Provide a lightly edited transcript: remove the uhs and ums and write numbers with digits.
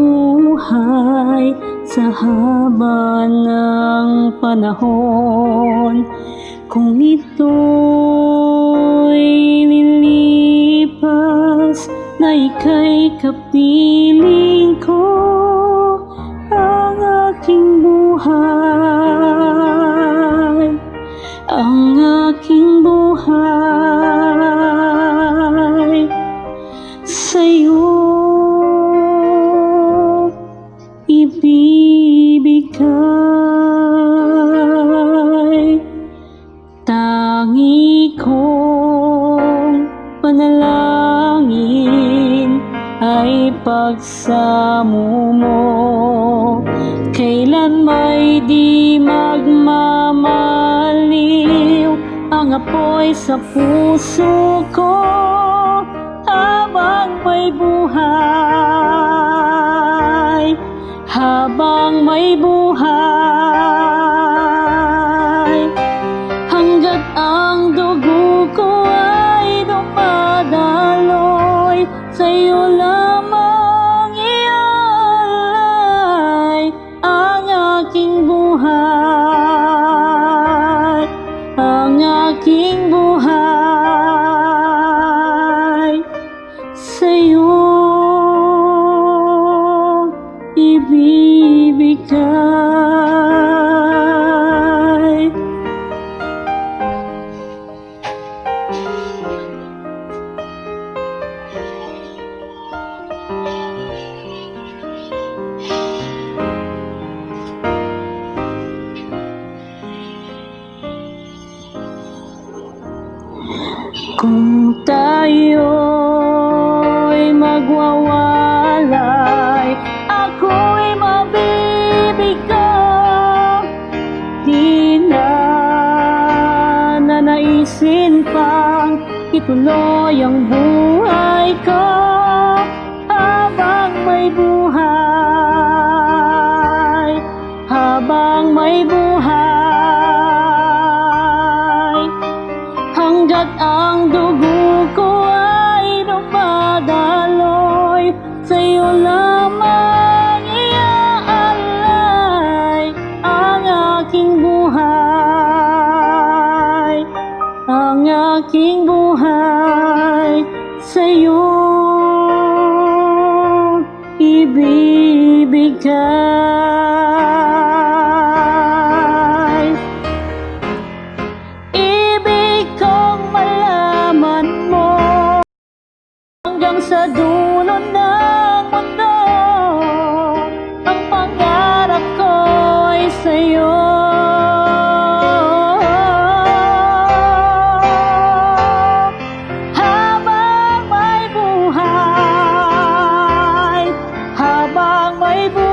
buhay sa haba ng panahon. Kung ito'y lilipas na ika'y kapiling ko, ang aking buhay, ang aking buhay sa'yo ibibigay. Tangi kong panalangin ay pagsamo mo, kailan may di magmamaliw ang apoy sa puso ko habang may buhay, habang may buhay. Hanggat ang dugo ko ay dumadaloy, sa'yo lamang ialay ang aking buhay, ang aking buhay sa'yo ibibigay. Kung tayo'y magwawalay, ako'y mabibigo. Di na nanaisin pang ituloy ang buhay ko habang may buhay, habang may buhay. Hanggat ang dugo ko ay dumadaloy, sa'yo lamang iaalay ang aking buhay, ang aking buhay sa'yo ibibigay. Ibig kong malaman mo hanggang sa dulo ng mundo, ang pangarap ko'y sa'yo. Habang may buhay, habang may buhay.